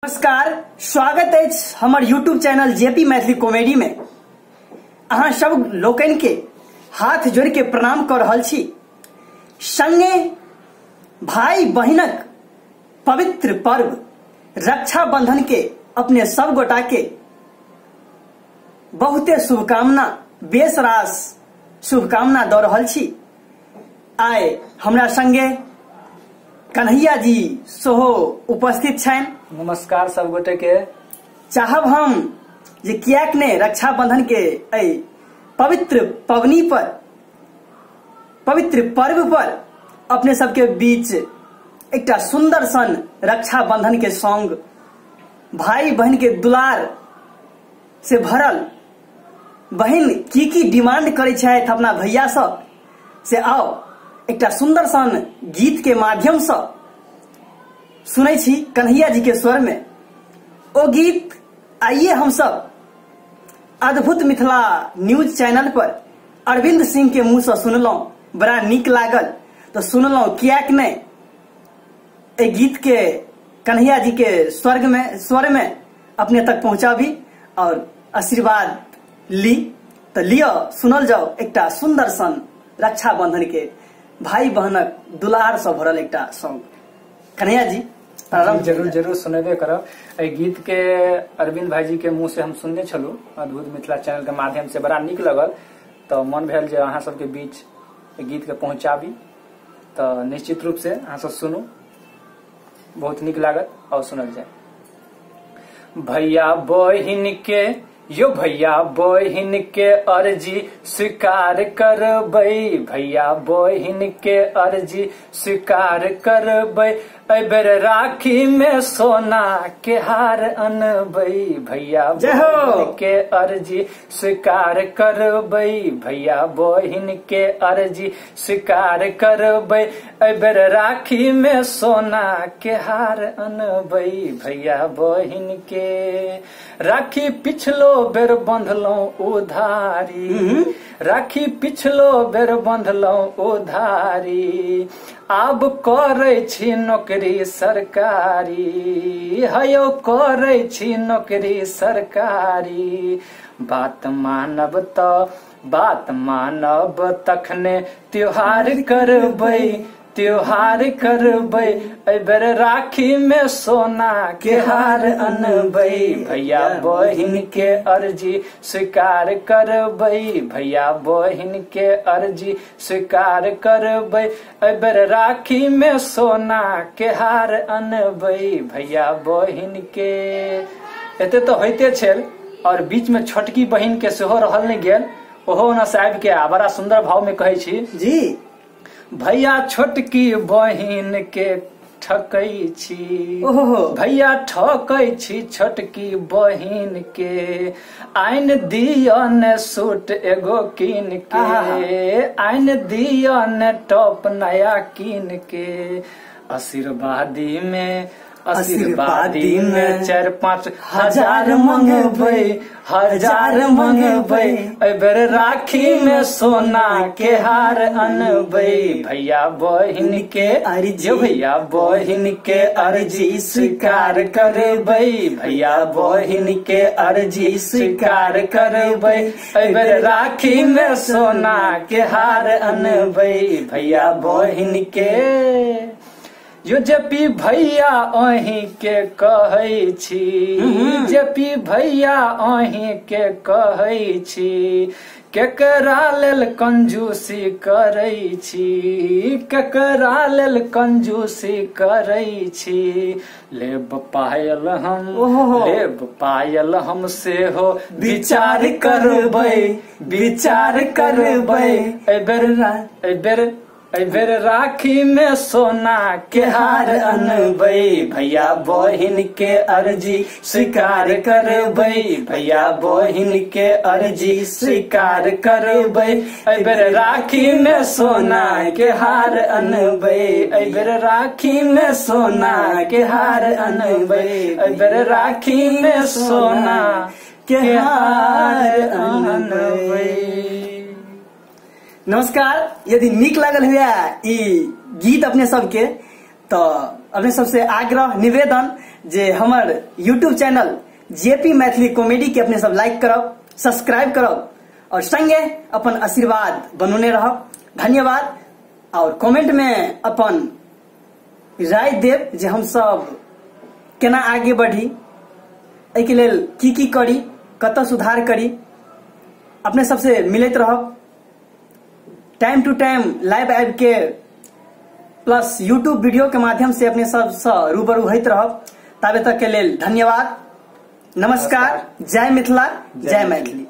नमस्कार, स्वागत है हमार YouTube channel JP Maithili comedy में। अहाँ सब लोकन के हाथ जोड़ के प्रणाम कर रहल छी। संगे भाई बहिनक पवित्र पर्व रक्षाबंधन के अपने सब गोटा के बहुते शुभकामना, बेसरास शुभकामना दऽ रहल छी। आइ हमरा संगे कन्हैया जी सेहो उपस्थित छनि। नमस्कार सब गोटे के। चाहब हम जे कियाक ने रक्षाबंधन के पवित्र पवनी पर, पवित्र पर्व पर अपने सबके बीच एकटा सुंदर सन रक्षाबंधन के सॉन्ग, भाई बहन के दुलार से भरल बहन की डिमांड करे छथि अपना भैया सब से, आओ एकटा सुंदर सन गीत के माध्यम से सुनै छी कन्हैया जी के स्वर में। ओ गीत आइए हम सब अद्भुत मिथिला न्यूज चैनल पर अरविंद सिंह के मुंह से सुनलहुं, बड़ा नीक लागल तो सुनलहुं, कियाक नहीं ए गीत के कन्हैया जी के स्वर में अपने तक पहुंचाबी और आशीर्वाद ली। तो लियो सुनल जाओ एकटा सुंदर सन रक्षाबंधन के भाई बहनक दुलार से भरल एकटा सॉन्ग। कन्हैया जी जरूर सुनेबे करब। ए गीत के अरविंद भाई जी के मुंह से हम सुनने छलू अद्भुत मिथिला चैनल के माध्यम से, बड़ा नीक लगल। तो मन भेल जे अहाँ सबके बीच गीत के पहुंचाबी। तो निश्चित रूप से अहाँ सब सुनू, बहुत नीक लागत और सुनल जाए। भैया बहिन के यो भैया बहिन के अर्जी स्वीकार करबै, भैया बहिन के अर्जी स्वीकार करबै, एबर राखी में सोना के हार अनबै, भैया बहिन के अर्जी स्वीकार करबै, भैया बहिन के अर्जी स्वीकार करबै, एबर राखी में सोना के हार अनबै, भैया बहिन के राखी पिछलो बेर बंधलौं उधारी, राखी पिछलो बेर बंधलौं उधारी, आब करै छी नौकरी सरकारी, हयो करै छी नौकरी सरकारी, बात मानब तखने त्योहार करबै, त्योहार करबै, एबर राखी में सोना के हार अनबै, भैया बहिन के अर्जी स्वीकार करबै, भैया बहिन के अर्जी स्वीकार करबै, एबर राखी में सोना के हार अनबै, भैया बहिन के। एते तो होइते छल और बीच में छोटकी बहिन के सेहो रहल नहीं गेल, ओहो न साहब के बड़ा सुंदर भाव में कहै छी जी। भैया छोटकी बहिन के ठकै छी, भैया ठकै छी छोटकी बहिन के, आइन दियो ने सूट एगो कीन के, आइन दियो ने टॉप नया कीन के, आशीर्वादी में 4-5 हजार मंगबै, हजार मंगबै, एबर राखी में सोना के हार अनबै, भैया बहिन के अर्जी, भैया बहिन के अर्जी स्वीकार करबै, भैया बहिन के अर्जी स्वीकार करबै, एबर राखी में सोना के हार अनबै, भैया बहिन के। यो जेपी भैया अहीं के कहै छी, जेपी भैया अहीं के कहै छी, केकरा लेल कंजूसी करै छी, केकरा लेल कंजूसी करै छी, लेब पायल हम सेहो विचार करबै, विचार करबै, एबर राखी में सोना के हार अनबै, भैया बहिन के अर्जी स्वीकार करबै, भैया बहिन के अर्जी स्वीकार करबै, एबर राखी में सोना के हार अनबै, एबर राखी में सोना के हार अनबै, एबर राखी में सोना के हार अनबै। नमस्कार, यदि नीक लागल हुआ ई गीत अपने सबके तो अपने सबसे आग्रह निवेदन जे हमर YouTube channel JP Maithili comedy के अपने सब लाइक करब, सब्सक्राइब करब और संगे अपन आशीर्वाद बनौने रहब। धन्यवाद। और कमेंट में अपन राय देव जे हम सब केना आगे बढ़ी, एहि के लेल की करी, कतऽ सुधार करी। अपने सबसे मिलैत रहब टाइम टू टाइम लाइव आबि के, प्लस यूट्यूब वीडियो के माध्यम से अपने सबसँ रूबरू होइत रहब। ताबे तक के लेल धन्यवाद। नमस्कार। जय मिथिला, जय मैथिली।